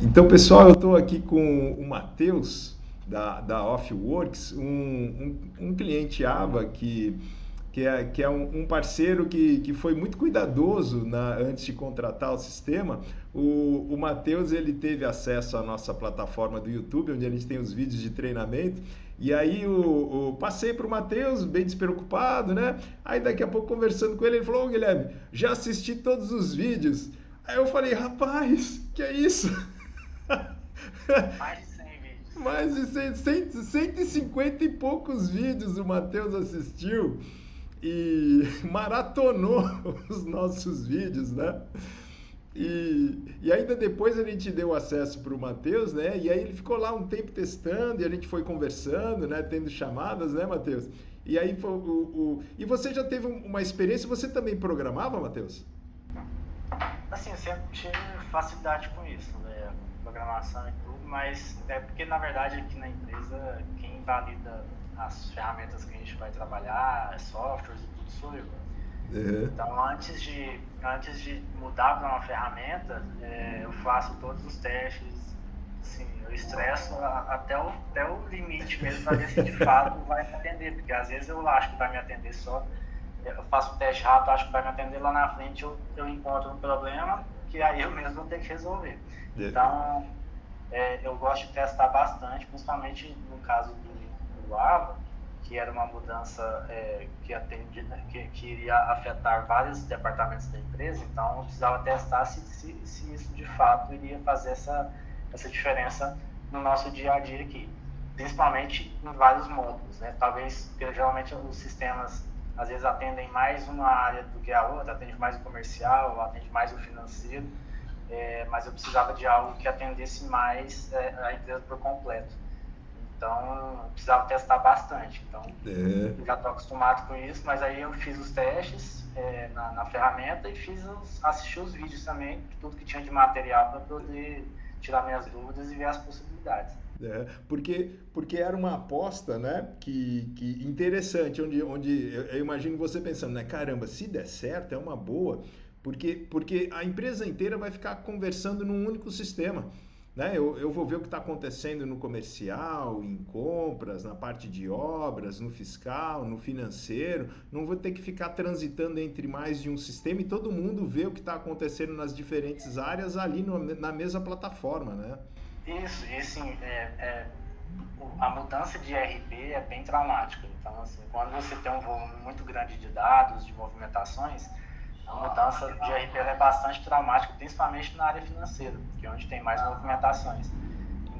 Então, pessoal, eu estou aqui com o Matheus, da Offworks, um cliente AVA que é um parceiro que foi muito cuidadoso antes de contratar o sistema. O Matheus, ele teve acesso à nossa plataforma do YouTube, onde a gente tem os vídeos de treinamento, e aí passei para o Matheus, bem despreocupado, né? Aí daqui a pouco, conversando com ele, ele falou: "Ô, Guilherme, já assisti todos os vídeos." Aí eu falei: "Rapaz, que é isso?" Mais de 100 vídeos. Mais de 150 e poucos vídeos o Matheus assistiu e maratonou os nossos vídeos, né? E ainda depois a gente deu acesso para o Matheus, né? E aí ele ficou lá um tempo testando e a gente foi conversando, né? Tendo chamadas, né, Matheus? E aí e você já teve uma experiência? Você também programava, Matheus? Assim, eu sempre tive facilidade com isso, né? Programação e tudo, mas é porque, na verdade, aqui na empresa, quem valida as ferramentas que a gente vai trabalhar, softwares e tudo, sou eu. Uhum. Então, antes de mudar para uma ferramenta, eu faço todos os testes, assim, eu estresso até o limite mesmo para ver se de fato vai me atender, porque às vezes eu acho que vai me atender só, eu faço um teste rápido, acho que vai me atender, lá na frente eu encontro um problema que aí eu mesmo vou ter que resolver. Então, eu gosto de testar bastante, principalmente no caso do AVA, que era uma mudança que iria afetar vários departamentos da empresa, então eu precisava testar se isso de fato iria fazer essa diferença no nosso dia a dia aqui, principalmente em vários módulos, né? Talvez, porque geralmente os sistemas às vezes atendem mais uma área do que a outra, atende mais o comercial, atende mais o financeiro, mas eu precisava de algo que atendesse mais a empresa por completo. Então, eu precisava testar bastante. Então, É. eu já estou acostumado com isso, mas aí eu fiz os testes na ferramenta e assisti os vídeos também, de tudo que tinha de material para poder tirar minhas dúvidas e ver as possibilidades. Porque era uma aposta, né, que interessante, onde eu imagino você pensando, né, caramba, se der certo é uma boa, porque a empresa inteira vai ficar conversando num único sistema, né? Eu vou ver o que está acontecendo no comercial, em compras, na parte de obras, no fiscal, no financeiro, não vou ter que ficar transitando entre mais de um sistema e todo mundo vê o que está acontecendo nas diferentes áreas ali na mesma plataforma, né? Isso, e assim, a mudança de RP é bem traumática. Então, assim, quando você tem um volume muito grande de dados, de movimentações, a mudança de RP é bastante traumática, principalmente na área financeira, que é onde tem mais movimentações.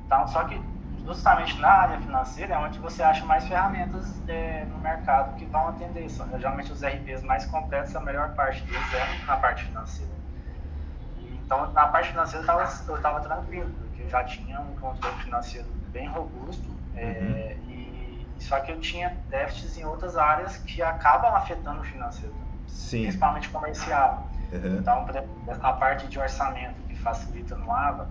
Então, só que justamente na área financeira é onde você acha mais ferramentas no mercado que vão atender isso. Geralmente os RPs mais completos, a melhor parte deles é na parte financeira. Então, na parte financeira eu estava tranquilo, porque eu já tinha um controle financeiro bem robusto, Uhum. só que eu tinha déficits em outras áreas que acabam afetando o financeiro também, Sim. principalmente comercial. Uhum. Então, a parte de orçamento que facilita no AVA,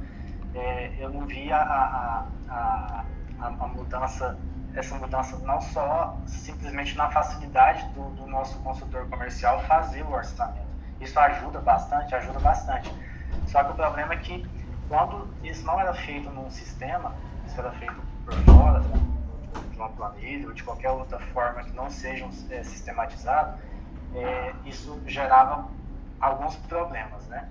eu não via a mudança, essa mudança não só simplesmente na facilidade do nosso consultor comercial fazer o orçamento. Isso ajuda bastante, ajuda bastante. Só que o problema é que quando isso não era feito num sistema, isso era feito por fora, de uma planilha ou de qualquer outra forma que não seja sistematizado, isso gerava alguns problemas, né?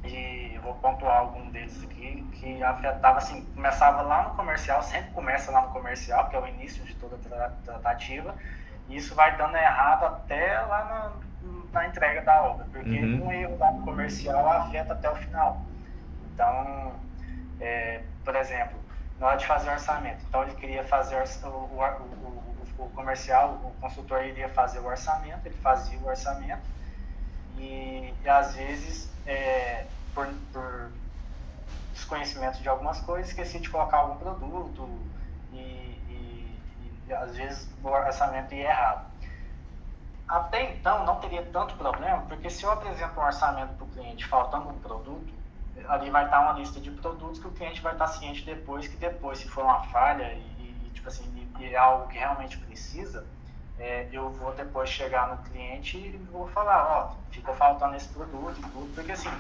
E eu vou pontuar algum deles aqui, que afetava, assim, começava lá no comercial, sempre começa lá no comercial, que é o início de toda a tratativa, e isso vai dando errado até lá na entrega da obra, porque um Uhum. erro lá no comercial afeta até o final. Então, por exemplo, na hora de fazer o orçamento, então ele queria fazer o comercial, o consultor iria fazer o orçamento, ele fazia o orçamento, e às vezes, por desconhecimento de algumas coisas, esqueci de colocar algum produto e às vezes o orçamento ia errado. Até então não teria tanto problema, porque se eu apresento um orçamento para o cliente faltando um produto, ali vai estar uma lista de produtos que o cliente vai estar ciente depois, se for uma falha tipo assim, e é algo que realmente precisa, eu vou depois chegar no cliente e vou falar, ó, ficou faltando esse produto e tudo, porque assim,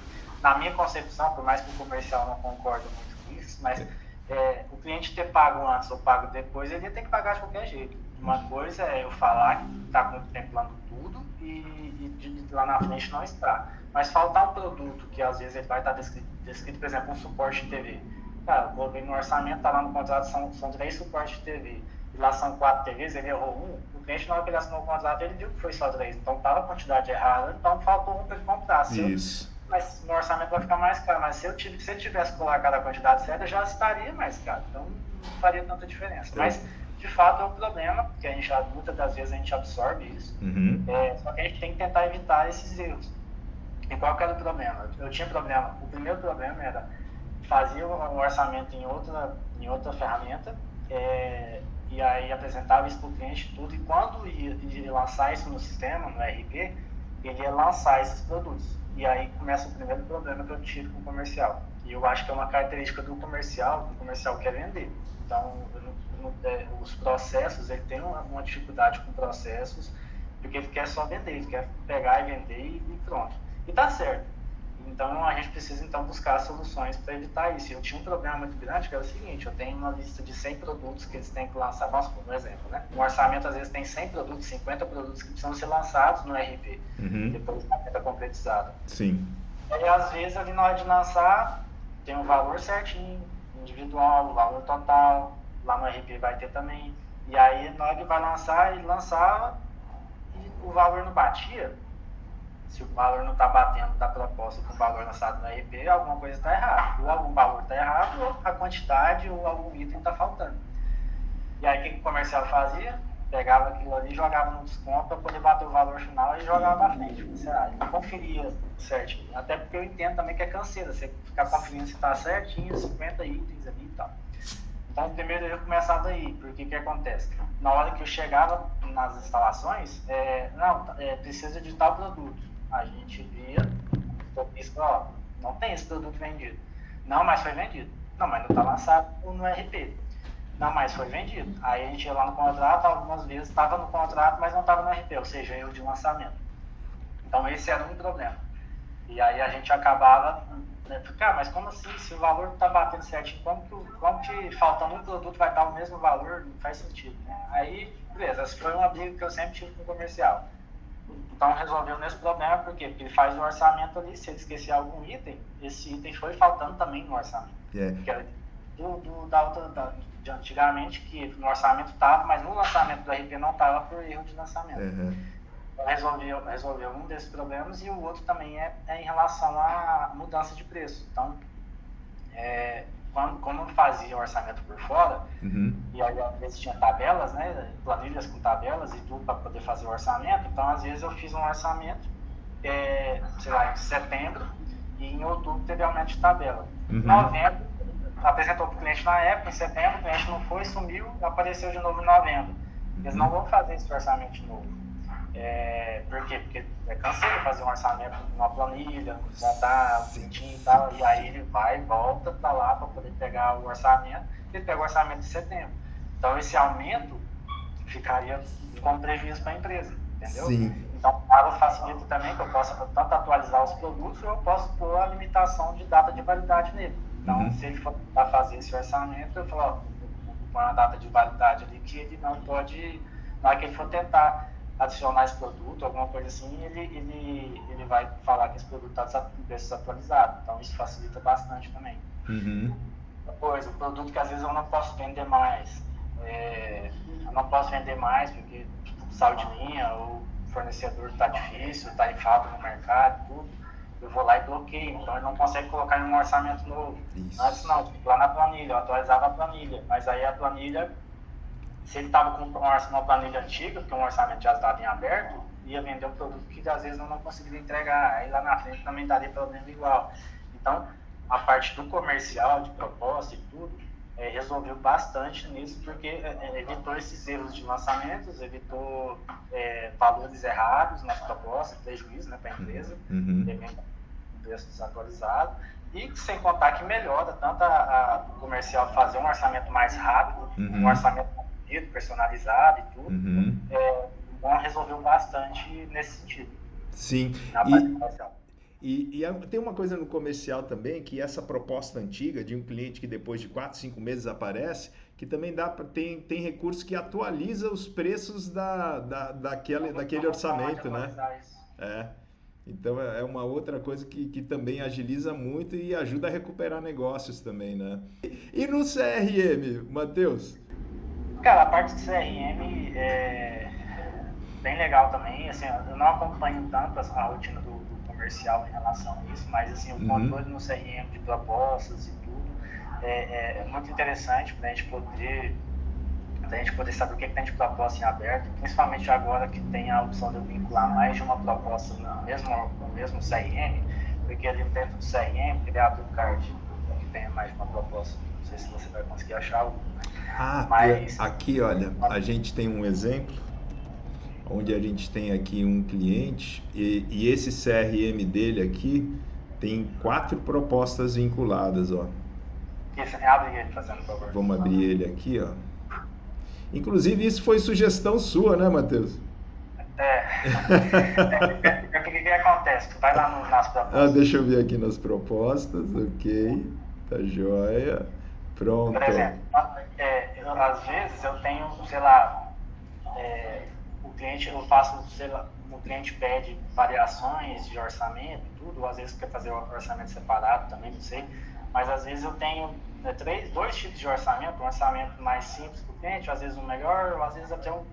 na minha concepção, por mais que o comercial não concorde muito com isso, mas o cliente ter pago antes ou pago depois, ele ia ter que pagar de qualquer jeito. Uma coisa é eu falar que está contemplando tudo e lá na frente não está. Mas faltar um produto que às vezes ele vai estar descrito, por exemplo, um suporte de TV. Cara, eu coloquei no orçamento, está lá no contrato, são 3 suportes de TV. E lá são 4 TVs, ele errou um. O cliente, na hora que ele assinou o contrato, ele viu que foi só 3. Então estava a quantidade errada, então faltou um para ele comprar. Isso. Mas no orçamento vai ficar mais caro. Mas se ele tivesse colocado a quantidade certa, já estaria mais caro. Então não faria tanta diferença. Mas de fato é um problema, porque a gente, muitas das vezes a gente absorve isso. Só que a gente tem que tentar evitar esses erros. E qual que era o problema? Eu tinha problema. O primeiro problema era fazer um orçamento em outra ferramenta, e aí apresentava isso para o cliente tudo, e quando ia lançar isso no sistema, no RP, ele ia lançar esses produtos. E aí começa o primeiro problema que eu tive com o comercial. E eu acho que é uma característica do comercial quer vender. Então, os processos, ele tem uma dificuldade com processos, porque ele quer só vender, ele quer pegar e vender e pronto. E tá certo. Então, a gente precisa então buscar soluções para evitar isso. Eu tinha um problema muito grande, que é o seguinte: eu tenho uma lista de 100 produtos que eles têm que lançar. Vamos por um exemplo, né? Um orçamento, às vezes, tem 100 produtos, 50 produtos que precisam ser lançados no RP, depois da meta concretizada. Sim. E, às vezes, ali na hora de lançar, tem um valor certinho, individual, o valor total, lá no RP vai ter também. E aí, na hora que vai lançar, ele lançava e o valor não batia. Se o valor não está batendo da proposta com o valor lançado no RP, alguma coisa está errada. Ou algum valor está errado, ou a quantidade, ou algum item está faltando. E aí, o que o comercial fazia? Pegava aquilo ali, jogava no desconto para poder bater o valor final e jogava para frente. Ele não conferia certinho. Até porque eu entendo também que é canseira, você ficar conferindo se está certinho, 50 itens ali e tal. Então, primeiro eu começava aí, porque o que acontece? Na hora que eu chegava nas instalações, precisa de tal produto. A gente via, não tem esse produto vendido. Não, mas foi vendido. Não, mas não está lançado no RP. Não, mas foi vendido. Aí a gente ia lá no contrato, algumas vezes estava no contrato, mas não estava no RP, ou seja, erro de lançamento. Então esse era um problema. E aí a gente acabava, mas como assim? Se o valor não está batendo certinho, como que faltando um produto vai estar o mesmo valor? Não faz sentido. Aí, beleza, essa foi uma briga que eu sempre tive com o comercial. Então resolveu nesse problema, por quê? Porque ele faz o orçamento ali, se ele esquecer algum item, esse item foi faltando também no orçamento. Que era de antigamente, que no orçamento estava, mas no lançamento do RP não estava por erro de lançamento. Então resolveu um desses problemas, e o outro também é em relação à mudança de preço. Então, como eu fazia o orçamento por fora, e aí às vezes tinha tabelas, né, planilhas com tabelas e tudo para poder fazer o orçamento, então às vezes eu fiz um orçamento, sei lá, em setembro, e em outubro teve aumento de tabela. Em novembro, apresentou para o cliente na época, em setembro, o cliente não foi, sumiu, apareceu de novo em novembro. Eles não vão fazer esse orçamento de novo. Por quê? Porque é canseiro fazer um orçamento numa planilha, montar bonitinho e tal, e aí ele vai e volta para lá para poder pegar o orçamento, ele pega o orçamento de setembro. Então esse aumento ficaria como prejuízo para a empresa, entendeu? Sim. Então a facilita também que eu possa tanto atualizar os produtos, ou eu posso pôr a limitação de data de validade nele. Então se ele for tentar fazer esse orçamento, eu falo, vou pôr uma data de validade ali que ele não pode, na hora que ele for tentar adicionar esse produto, alguma coisa assim, ele vai falar que esse produto está com preço atualizado. Então isso facilita bastante também. Depois, o produto que às vezes eu não posso vender mais. Eu não posso vender mais porque saiu de linha, ou o fornecedor está difícil, está em falta no mercado, tudo. Eu vou lá e bloqueio, então ele não consegue colocar em um orçamento novo. Antes não, lá na planilha, eu atualizava a planilha, mas aí a planilha, se ele estava com uma planilha antiga, porque um orçamento já estava em aberto, ia vender um produto que às vezes eu não conseguiria entregar, aí lá na frente também daria problema igual. Então, a parte do comercial, de proposta e tudo, resolveu bastante nisso, porque evitou esses erros de lançamentos, evitou valores errados nas propostas, prejuízo, né, para a empresa, um preço desatualizado, e sem contar que melhora tanto a comercial fazer um orçamento mais rápido, um orçamento personalizado e tudo, resolveu bastante nesse sentido. Sim. Na parte comercial. Tem uma coisa no comercial também, que essa proposta antiga de um cliente que depois de 4, 5 meses aparece, que também tem recurso que atualiza os preços daquele orçamento, né? É. Então é uma outra coisa que também agiliza muito e ajuda a recuperar negócios também, né? E no CRM, Matheus? Cara, a parte do CRM é bem legal também. Assim, eu não acompanho tanto a rotina do comercial em relação a isso, mas assim, o controle no CRM de propostas e tudo é muito interessante para a gente poder saber o que tem de proposta em aberto, principalmente agora que tem a opção de eu vincular mais de uma proposta no mesmo CRM, porque ali dentro do CRM, criar do card que tenha mais de uma proposta. Não sei se você vai conseguir achar algum, né? Mas aqui, olha, a gente tem um exemplo onde a gente tem aqui um cliente e esse CRM dele aqui tem 4 propostas vinculadas, ó. Abre ele fazendo favor. Vamos abrir ele aqui, ó. Inclusive isso foi sugestão sua, né, Matheus? O que acontece? Tu vai lá nas propostas. Deixa eu ver aqui nas propostas, ok, tá joia, pronto. Por exemplo, às vezes eu tenho, sei lá, o cliente, eu faço, sei lá, o cliente pede variações de orçamento, tudo, ou às vezes quer fazer o orçamento separado também, não sei, mas às vezes eu tenho dois tipos de orçamento, um orçamento mais simples para o cliente, às vezes um melhor, ou às vezes até um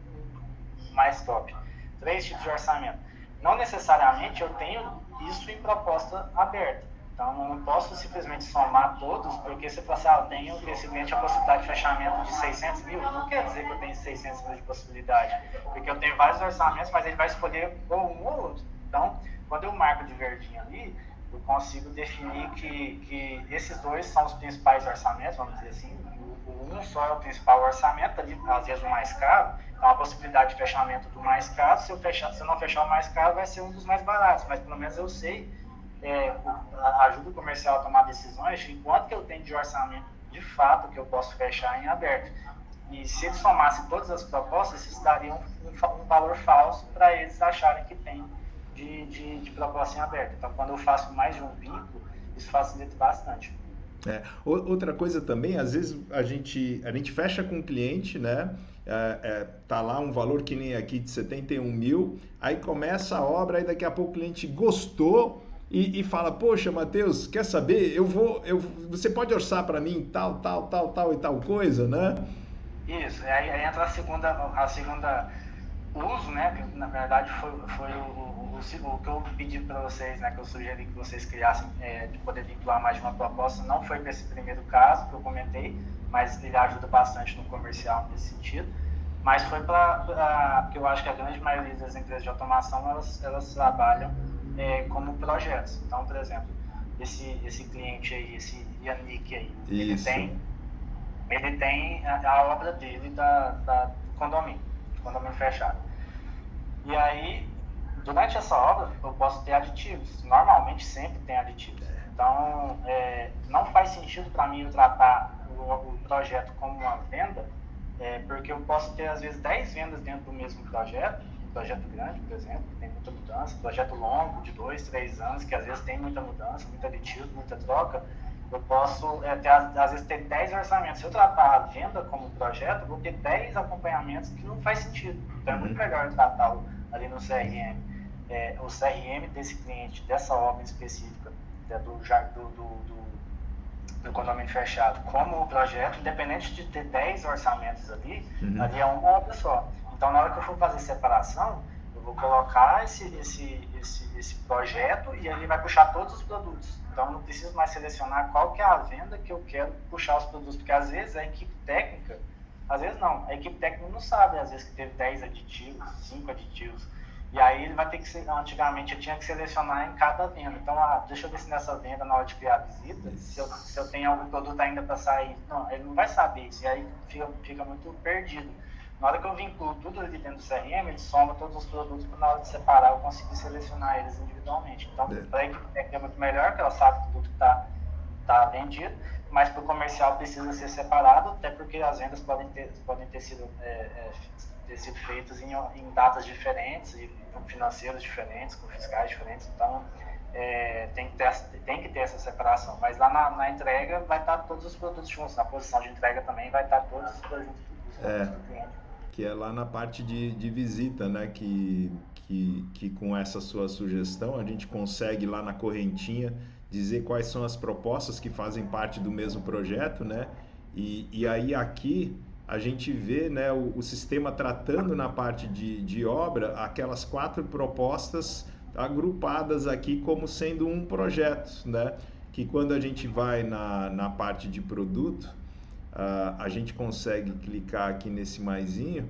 mais top. 3 tipos de orçamento. Não necessariamente eu tenho isso em proposta aberta. Então, eu não posso simplesmente somar todos, porque se eu falar assim, eu tenho esse cliente a possibilidade de fechamento de 600 mil, não quer dizer que eu tenho 600 mil de possibilidade, porque eu tenho vários orçamentos, mas ele vai escolher ou um ou outro. Então, quando eu marco de verdinho ali, eu consigo definir que esses dois são os principais orçamentos, vamos dizer assim. Um só é o principal orçamento, ali, às vezes o mais caro, então a possibilidade de fechamento do mais caro, se eu não fechar o mais caro, vai ser um dos mais baratos, mas pelo menos eu sei, ajuda o comercial a tomar decisões de quanto que eu tenho de orçamento de fato que eu posso fechar em aberto. E se eles somassem todas as propostas, isso daria um valor falso para eles acharem que tem de proposta em aberto. Então, quando eu faço mais de um vínculo, isso facilita bastante. Outra coisa também, às vezes a gente fecha com o cliente, né? Tá lá um valor que nem aqui de 71 mil, aí começa a obra, aí daqui a pouco o cliente gostou e fala, poxa, Matheus, quer saber? Você pode orçar para mim tal e tal coisa, né? Isso, aí entra a segunda uso, né? Que na verdade foi o que eu pedi para vocês, né? Que eu sugeri que vocês criassem de poder vincular mais de uma proposta. Não foi para esse primeiro caso que eu comentei, mas ele ajuda bastante no comercial nesse sentido. Mas foi porque eu acho que a grande maioria das empresas de automação elas trabalham como projetos. Então, por exemplo, esse cliente aí, esse Yannick aí, ele tem a obra dele do condomínio fechado. E aí, durante essa obra, eu posso ter aditivos. Normalmente, sempre tem aditivos. Então, não faz sentido para mim eu tratar o projeto como uma venda, porque eu posso ter, às vezes, 10 vendas dentro do mesmo projeto, um projeto grande, por exemplo, que tem muita mudança, projeto longo, de 2, 3 anos, que às vezes tem muita mudança, muito aditivo, muita troca. Eu posso, às vezes, ter 10 orçamentos. Se eu tratar a venda como projeto, eu vou ter 10 acompanhamentos que não faz sentido. Então, é muito melhor tratar ali no CRM. O CRM desse cliente, dessa obra específica, do condomínio fechado, como o projeto, independente de ter 10 orçamentos ali, ali é uma obra só. Então, na hora que eu for fazer separação, eu vou colocar esse projeto e ele vai puxar todos os produtos. Então, eu não preciso mais selecionar qual que é a venda que eu quero puxar os produtos, porque às vezes a equipe técnica, às vezes não, a equipe técnica não sabe, às vezes que teve 10 aditivos, 5 aditivos, e aí ele vai ter que, antigamente eu tinha que selecionar em cada venda. Então, deixa eu ver se nessa venda, na hora de criar a visita, se eu tenho algum produto ainda para sair. Não, ele não vai saber isso, e aí fica muito perdido. Na hora que eu vinculo tudo ali dentro do CRM, ele soma todos os produtos para na hora de separar eu conseguir selecionar eles individualmente. Então, para a equipe técnica é muito melhor, porque ela sabe que tudo está vendido, mas para o comercial precisa ser separado, até porque as vendas podem ter sido feitas em datas diferentes, e com financeiros diferentes, com fiscais diferentes. Então, tem que ter essa separação. Mas lá na entrega vai estar todos os produtos juntos, na posição de entrega também vai estar todos os produtos do cliente. Que é lá na parte de visita, né? Que com essa sua sugestão a gente consegue lá na correntinha dizer quais são as propostas que fazem parte do mesmo projeto, né? E aí aqui a gente vê, né, o sistema tratando na parte de obra aquelas 4 propostas agrupadas aqui como sendo um projeto, né? Que quando a gente vai na parte de produto, a gente consegue clicar aqui nesse maisinho,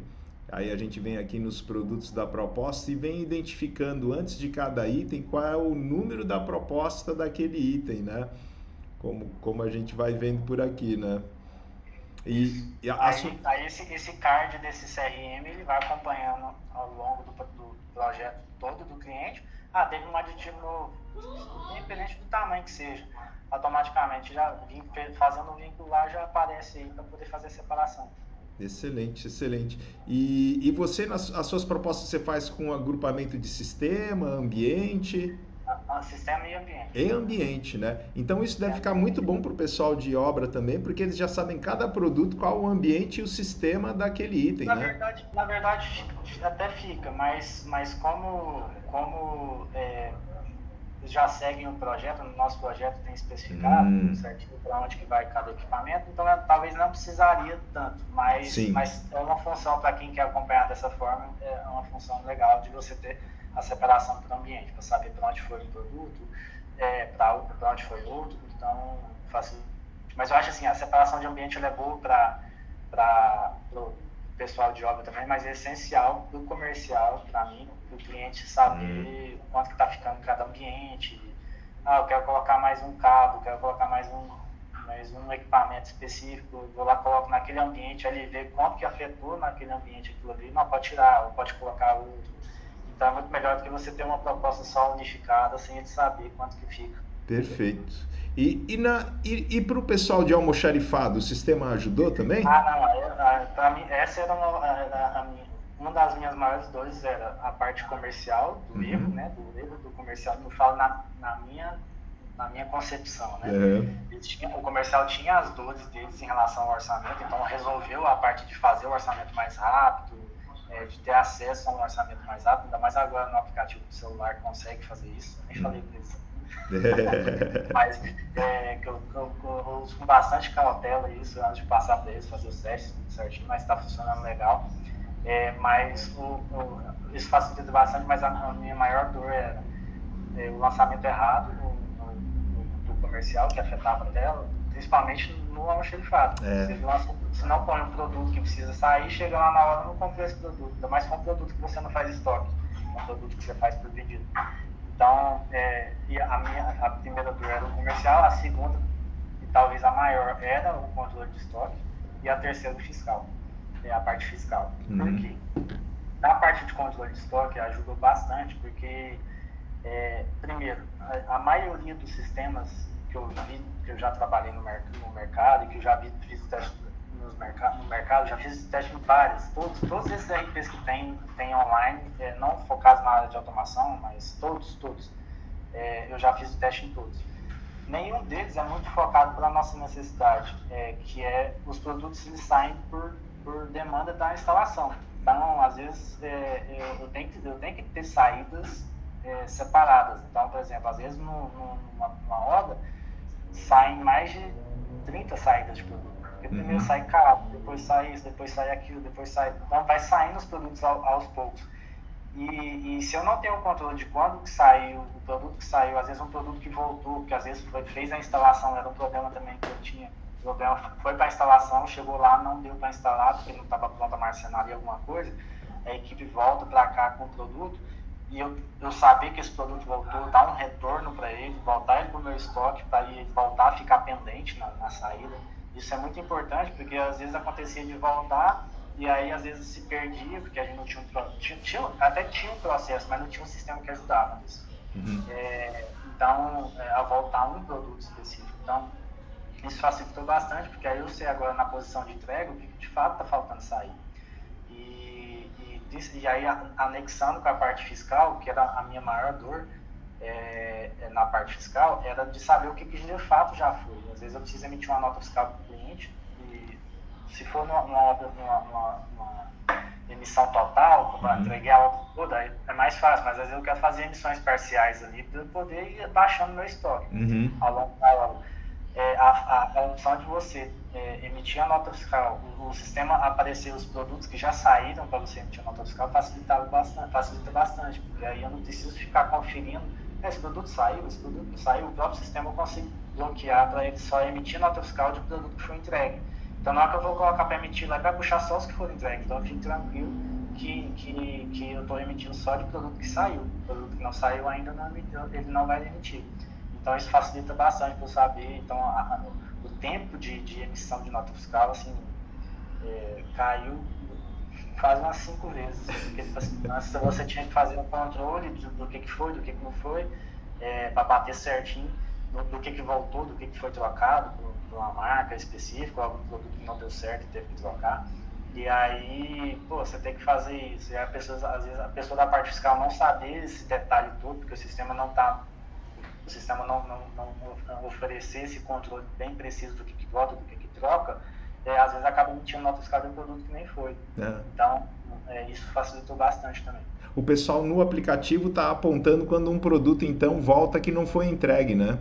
aí a gente vem aqui nos produtos da proposta e vem identificando antes de cada item qual é o número da proposta daquele item, né? Como a gente vai vendo por aqui, né? Aí esse card desse CRM ele vai acompanhando ao longo do projeto todo do cliente. Teve um aditivo novo, independente do tamanho que seja, automaticamente já fazendo o vínculo lá já aparece aí para poder fazer a separação. Excelente, excelente. E você, as suas propostas, você faz com agrupamento de sistema, ambiente? Sistema e ambiente. E ambiente, né? Então isso deve ficar muito bom para o pessoal de obra também, porque eles já sabem cada produto, qual o ambiente e o sistema daquele item, né? Na verdade até fica, mas como eles já seguem o projeto, no nosso projeto tem especificado certinho para onde que vai cada equipamento, então talvez não precisaria tanto, mas é uma função para quem quer acompanhar dessa forma, é uma função legal de você ter a separação para o ambiente, para saber para onde foi um produto, para onde foi outro, então facilita. Mas eu acho assim, a separação de ambiente ela é boa para o pessoal de obra também, mas é essencial para o comercial, para mim, para o cliente saber quanto que está ficando cada ambiente. Eu quero colocar mais um cabo, quero colocar mais um equipamento específico, vou lá, coloco naquele ambiente ali, ver quanto que afetou naquele ambiente aquilo ali, não pode tirar, ou pode colocar outro. Então é muito melhor do que você ter uma proposta só unificada, sem ele saber quanto que fica. Perfeito. E para o pessoal de almoxarifado, o sistema ajudou também? Não. Para mim, essa era uma das minhas maiores dores, era a parte comercial do erro, né? Do erro do comercial, eu falo na minha concepção, né? O comercial tinha as dores deles em relação ao orçamento, então resolveu a parte de fazer o orçamento mais rápido, de ter acesso a um orçamento mais rápido, ainda mais agora no aplicativo do celular consegue fazer isso, nem falei por isso. Mas que eu uso com bastante cautela isso antes de passar para eles, fazer os testes tudo certinho, mas está funcionando legal. Mas isso facilita bastante, mas a minha maior dor era o lançamento errado do comercial, que afetava a tela, principalmente no almoxarifado. Se não põe um produto que precisa sair, chega lá na hora e não comprou esse produto, ainda mais se for um produto que você não faz estoque, um produto que você faz por pedido. Então, a primeira dor era o comercial, a segunda, e talvez a maior, era o controle de estoque, e a terceira o fiscal, a parte fiscal. Por quê? Na parte de controle de estoque ajudou bastante, porque, primeiro, a maioria dos sistemas que eu vi, que eu já trabalhei no mercado, e que eu já fiz teste no mercado, já fiz teste em vários, todos esses RPs que tem online, não focados na área de automação, mas todos, eu já fiz o teste em todos. Nenhum deles é muito focado para a nossa necessidade, que os produtos eles saem por demanda da instalação. Então, às vezes, eu tenho que ter saídas separadas. Então, por exemplo, às vezes numa obra saem mais de 30 saídas de produto. Porque primeiro sai cabo, depois sai isso, depois sai aquilo, depois sai... Então vai saindo os produtos aos poucos. E se eu não tenho o controle de quando que saiu, o produto que saiu, às vezes um produto que voltou, porque às vezes fez a instalação, era um problema também que eu tinha. O problema foi para a instalação, chegou lá, não deu para instalar, porque não estava pronta a marcenaria, alguma coisa, a equipe volta para cá com o produto, e eu saber que esse produto voltou, dar um retorno para ele, voltar ele para o meu estoque, para ele voltar a ficar pendente na saída. Isso é muito importante, porque às vezes acontecia de voltar e aí às vezes se perdia, porque a gente não até tinha um processo, mas não tinha um sistema que ajudava nisso. Então, a voltar um produto específico. Então, isso facilitou bastante, porque aí eu sei agora na posição de entrega o que de fato está faltando sair. E aí, anexando com a parte fiscal, que era a minha maior dor, na parte fiscal era de saber o que de fato já foi. Às vezes eu preciso emitir uma nota fiscal para o cliente e se for uma emissão total, como entreguei a obra toda, é mais fácil, mas às vezes eu quero fazer emissões parciais ali para eu poder ir baixando meu estoque ao longo da obra. A opção de você emitir a nota fiscal, o sistema aparecer os produtos que já saíram para você emitir a nota fiscal facilita bastante, porque aí eu não preciso ficar conferindo esse produto saiu, esse produto não saiu, o próprio sistema eu consigo bloquear para ele só emitir nota fiscal de produto que foi entregue. Então na hora que eu vou colocar para emitir lá, ele vai puxar só os que foram entregues, então eu fico tranquilo que eu estou emitindo só de produto que saiu, o produto que não saiu ainda ele não vai emitir. Então isso facilita bastante para eu saber. Então o tempo de emissão de nota fiscal assim, caiu quase umas 5 vezes. Porque antes você tinha que fazer um controle do que foi, do que não foi, para bater certinho do que voltou, do que foi trocado por uma marca específica, algum produto que não deu certo e teve que trocar. E aí, você tem que fazer isso. E às vezes a pessoa da parte fiscal não saber esse detalhe todo, porque o sistema não oferecer esse controle bem preciso do que volta, do que troca, às vezes acaba emitindo nota fiscal de um produto que nem foi. Então, isso facilitou bastante também. O pessoal no aplicativo está apontando quando um produto, então, volta que não foi entregue, né?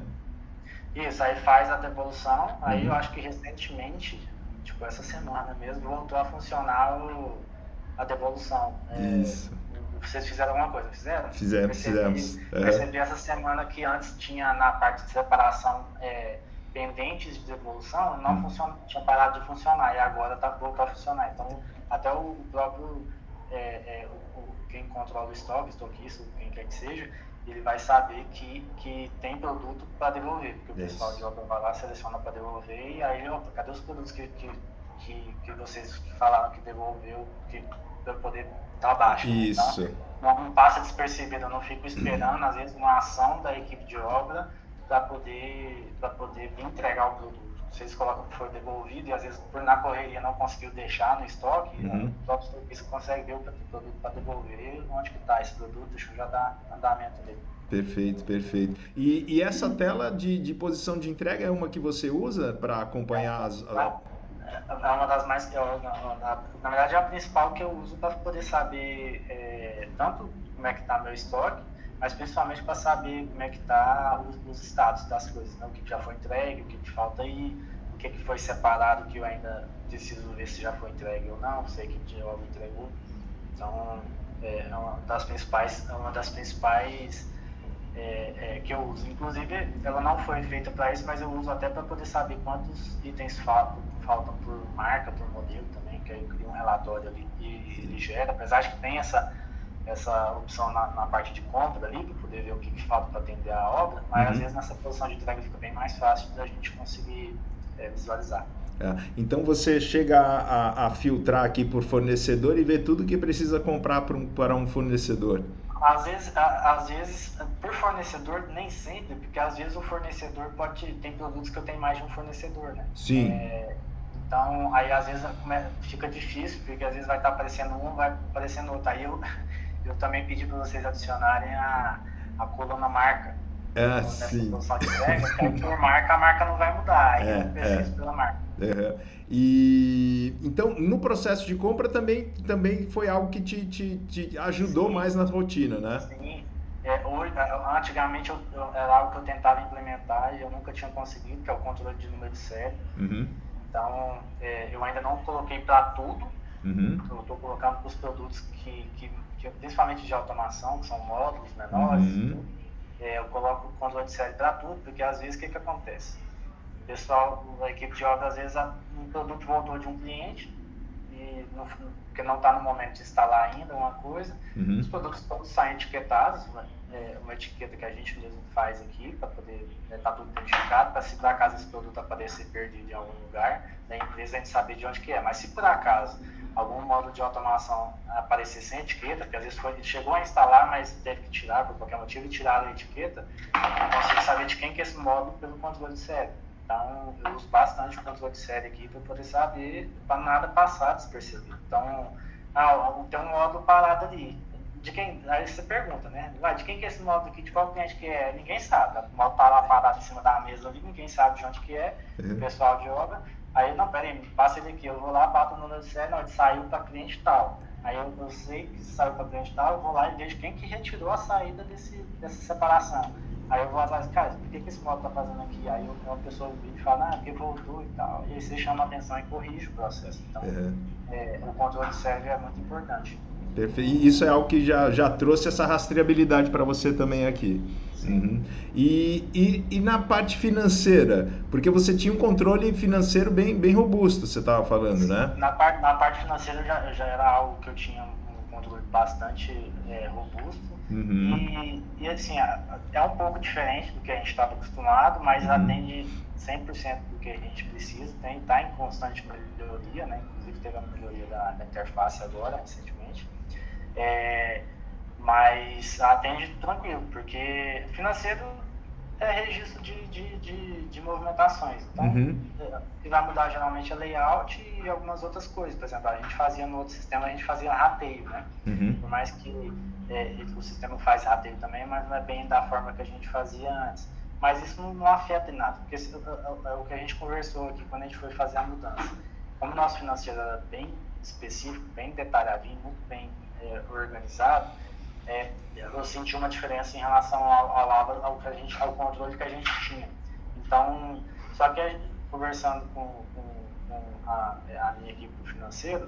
Isso, aí faz a devolução, aí eu acho que recentemente, tipo essa semana mesmo, voltou a funcionar a devolução. Isso. Vocês fizeram alguma coisa, fizeram? Fizemos. Percebi essa semana que antes tinha na parte de separação pendentes de devolução, não tinha parado de funcionar, e agora voltou a funcionar. Então, até o próprio, quem controla o estoquista, quem quer que seja, ele vai saber que tem produto para devolver, porque o pessoal de obra vai lá, seleciona para devolver, e aí, cadê os produtos que vocês falaram que devolveu, para eu poder estar baixo? Isso. Então, não passa despercebido, eu não fico esperando, às vezes, uma ação da equipe de obra para poder vir entregar o produto. Vocês colocam que foi devolvido e às vezes na correria não conseguiu deixar no estoque, o próprio estoquista consegue ver o produto para devolver, onde que está esse produto, deixa eu já dar andamento dele. Perfeito. E essa tela de posição de entrega é uma que você usa para acompanhar É uma das mais... Na verdade é a principal que eu uso para poder saber tanto como é que está meu estoque, mas principalmente para saber como é que está os status das coisas, né? O que já foi entregue, o que falta aí, o que foi separado que eu ainda preciso ver se já foi entregue ou não, se a equipe de obra entregou. Então, é uma das principais que eu uso. Inclusive, ela não foi feita para isso, mas eu uso até para poder saber quantos itens faltam por marca, por modelo também, que aí eu crio um relatório ali e ele gera, apesar de que tem essa opção na parte de compra ali, para poder ver o que falta para atender a obra, mas às vezes nessa posição de entrega fica bem mais fácil da gente conseguir visualizar. Então você chega a filtrar aqui por fornecedor e ver tudo que precisa comprar para um fornecedor. Às vezes, por fornecedor, nem sempre, porque às vezes o fornecedor tem produtos que eu tenho mais de um fornecedor, né? Sim. Então, aí às vezes fica difícil, porque às vezes vai estar aparecendo um, vai aparecendo outro. Aí eu também pedi para vocês adicionarem a coluna marca. Nessa posição de entrega, porque aí por marca, a marca não vai mudar, aí eu preciso pela marca. E então no processo de compra também foi algo que te ajudou mais na rotina, né? Sim. Antigamente era algo que eu tentava implementar e eu nunca tinha conseguido, que é o controle de número de série. Então eu ainda não coloquei para tudo. Eu estou colocando para os produtos que principalmente de automação, que são módulos menores, eu coloco o controle de série para tudo, porque às vezes o que acontece? O pessoal, a equipe de obra, às vezes um produto voltou de um cliente, porque não está no momento de instalar ainda uma coisa, os produtos todos saem etiquetados, uma etiqueta que a gente mesmo faz aqui, para poder estar tudo identificado, para se por acaso esse produto aparecer perdido em algum lugar da empresa, a gente saber de onde que é. Mas se por acaso algum módulo de automação aparecer sem etiqueta, porque às vezes chegou a instalar, mas teve que tirar por qualquer motivo e tiraram a etiqueta, eu consigo saber de quem que é esse módulo pelo controle de série. Então, eu uso bastante o controle de série aqui para poder saber, para nada passar despercebido. Então, tem um módulo parado ali. de quem, aí você pergunta, né? De quem que é esse módulo aqui, de qual cliente que é? Ninguém sabe. O módulo tá lá parado em cima da mesa ali, ninguém sabe de onde que é, o pessoal de obra. Aí, não, peraí, passa ele aqui, eu vou lá, bato o número de série, não, ele saiu para cliente tal. Aí eu sei que saiu para cliente tal, eu vou lá e vejo quem que retirou a saída dessa separação. Aí eu vou atrás, cara, por que esse módulo tá fazendo aqui? Aí uma pessoa vem e fala, porque voltou e tal. E aí você chama a atenção e corrige o processo. Então, o controle de série é muito importante. Perfeito. E isso é algo que já trouxe essa rastreabilidade para você também aqui. Uhum. E na parte financeira, porque você tinha um controle financeiro bem robusto, você estava falando, né? Na parte financeira já era algo que eu tinha um controle bastante robusto. Uhum. E assim, é um pouco diferente do que a gente estava acostumado, mas atende 100% do que a gente precisa, está em constante melhoria, né? Inclusive teve a melhoria da interface agora, recentemente. Mas atende tranquilo, porque financeiro é registro de movimentações. Então, o que vai mudar geralmente é layout e algumas outras coisas. Por exemplo, a gente fazia no outro sistema, a gente fazia rateio, né? Por mais que o sistema faz rateio também, mas não é bem da forma que a gente fazia antes. Mas isso não afeta em nada, porque é o que a gente conversou aqui quando a gente foi fazer a mudança. Como o nosso financeiro era bem específico, bem detalhadinho, muito bem organizado, eu senti uma diferença em relação ao controle que a gente tinha. Então, só que conversando com a minha equipe financeira,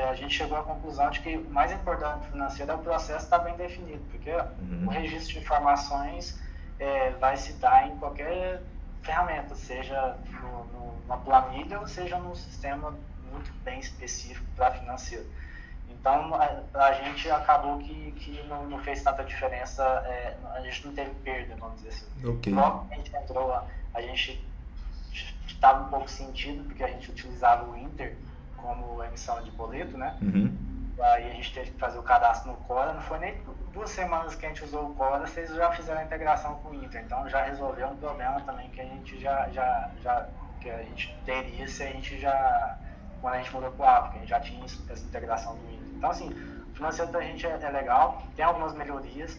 a gente chegou à conclusão de que o mais importante do financeiro é o processo estar bem definido, porque o registro de informações vai se dar em qualquer ferramenta, seja numa planilha ou seja num sistema muito bem específico para financeiro. Então, a gente acabou que não fez tanta diferença, a gente não teve perda, vamos dizer assim. Okay. Logo que a gente entrou, a gente estava um pouco sentido, porque a gente utilizava o Inter como emissão de boleto, né? Aí a gente teve que fazer o cadastro no Cora, não foi nem 2 semanas que a gente usou o Cora, vocês já fizeram a integração com o Inter, então já resolveu um problema também que a gente que a gente teria se a gente quando a gente mudou para o Ava, que a gente já tinha essa integração do Inter. Então, assim, o financeiro da gente é legal, tem algumas melhorias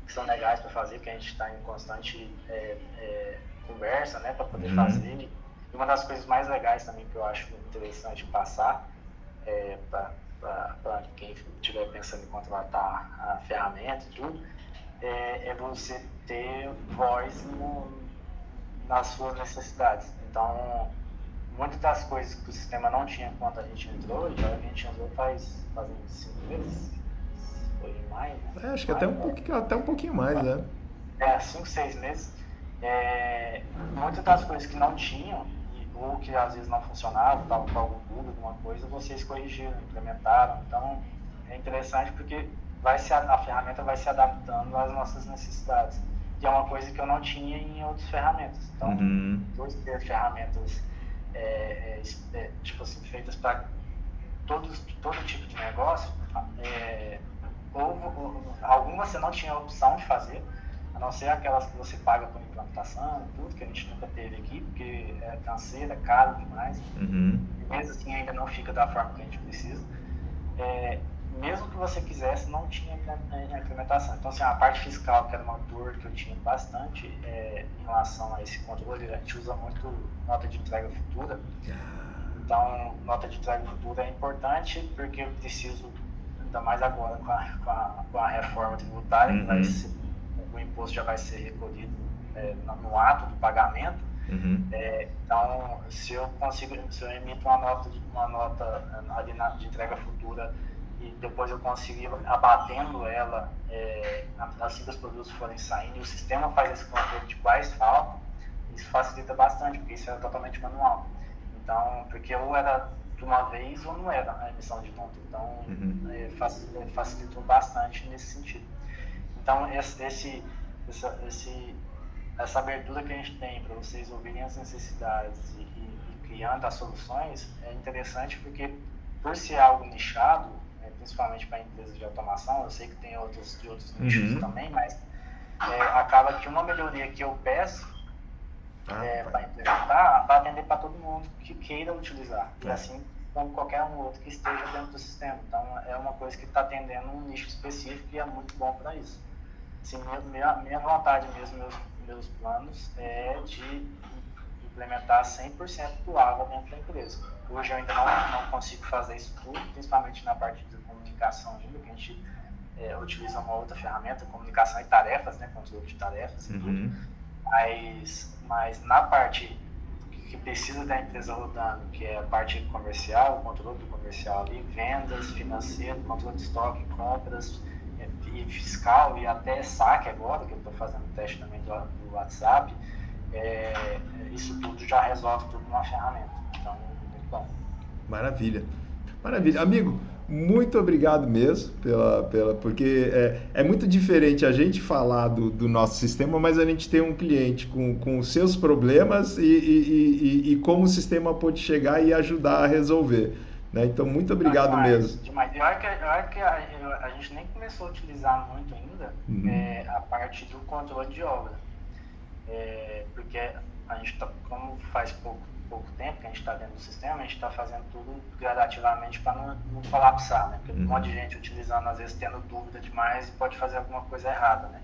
que são legais para fazer, que a gente está em constante conversa, né, para poder fazer. E uma das coisas mais legais também que eu acho interessante passar para quem estiver pensando em contratar a ferramenta e tudo, é você ter voz nas suas necessidades. Então, muitas das coisas que o sistema não tinha quando a gente entrou, e a gente entrou fazem 5 meses, foi em maio, né? Acho que até um pouquinho mais, né? 5, 6 meses. Muitas das coisas que não tinham, ou que às vezes não funcionavam, estava com algum bug, alguma coisa, vocês corrigiram, implementaram. Então, é interessante porque a ferramenta vai se adaptando às nossas necessidades. E é uma coisa que eu não tinha em outras ferramentas. Então, por ter ferramentas tipo assim, feitas para todo tipo de negócio, algumas você não tinha a opção de fazer, a não ser aquelas que você paga por implantação, tudo que a gente nunca teve aqui, porque é canseira, é caro demais, e mesmo assim ainda não fica da forma que a gente precisa. Mesmo que você quisesse, não tinha implementação. Então, assim, a parte fiscal, que era uma dor que eu tinha bastante em relação a esse controle, a gente usa muito nota de entrega futura. Então, nota de entrega futura é importante porque eu preciso, ainda mais agora com a reforma tributária, que o imposto já vai ser recolhido no ato do pagamento. Então, se eu emito uma nota ali de entrega futura e depois eu consigo ir abatendo ela assim que os produtos forem saindo, e o sistema faz esse controle de quais faltam, isso facilita bastante, porque isso era totalmente manual. Então, porque ou era de uma vez ou não era a emissão de nota. Então, facilitou bastante nesse sentido. Então, essa abertura que a gente tem para vocês ouvirem as necessidades e criando as soluções é interessante porque, por ser algo nichado, principalmente para empresas de automação, eu sei que tem outros nichos também, mas acaba que uma melhoria que eu peço para implementar, vai atender para todo mundo que queira utilizar. E assim como qualquer um outro que esteja dentro do sistema. Então, é uma coisa que está atendendo um nicho específico e é muito bom para isso. Assim, minha vontade mesmo, meus planos é de implementar 100% do AVA dentro da empresa. Hoje eu ainda não consigo fazer isso tudo, principalmente na parte de comunicação ainda, que a gente utiliza uma outra ferramenta, comunicação e tarefas, né, controle de tarefas e tudo. Mas na parte que precisa da empresa rodando, que é a parte comercial, o controle do comercial ali, vendas, financeiro, controle de estoque, compras, e fiscal e até saque agora, que eu estou fazendo teste também do WhatsApp, isso tudo já resolve tudo numa ferramenta. Então, muito bom. Maravilha. Maravilha. Amigo, muito obrigado mesmo, porque é muito diferente a gente falar do nosso sistema, mas a gente tem um cliente com os seus problemas e como o sistema pode chegar e ajudar a resolver. Né? Então, muito obrigado mesmo. Demais. Eu acho que a gente nem começou a utilizar muito ainda a parte do controle de obra. Porque a gente como faz pouco tempo que a gente está dentro do sistema, a gente está fazendo tudo gradativamente para não colapsar, né? Porque um monte de gente utilizando, às vezes tendo dúvida demais e pode fazer alguma coisa errada, né?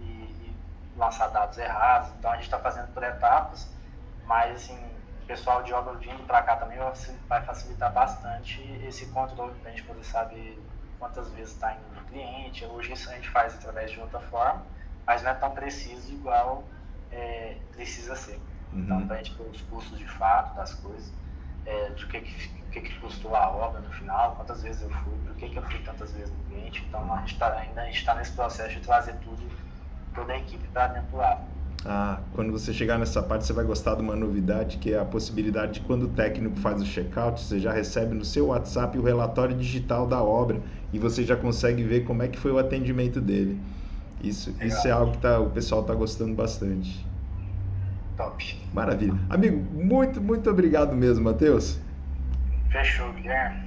E lançar dados errados. Então a gente está fazendo por etapas, mas assim, o pessoal de obra vindo para cá também vai facilitar bastante esse controle, para a gente poder saber quantas vezes está indo no cliente. Hoje isso a gente faz através de outra forma, mas não é tão preciso igual precisa ser. Então, para a gente ter os custos de fato das coisas, de o que custou a obra no final, quantas vezes eu fui, por que eu fui tantas vezes no cliente. Então, a gente está nesse processo de trazer toda a equipe para dentro do AVA. Quando você chegar nessa parte, você vai gostar de uma novidade, que é a possibilidade de, quando o técnico faz o check-out, você já recebe no seu WhatsApp o relatório digital da obra e você já consegue ver como é que foi o atendimento dele. Isso é algo que o pessoal está gostando bastante. Top. Maravilha. Amigo, muito, muito obrigado mesmo, Matheus. Fechou, Guilherme.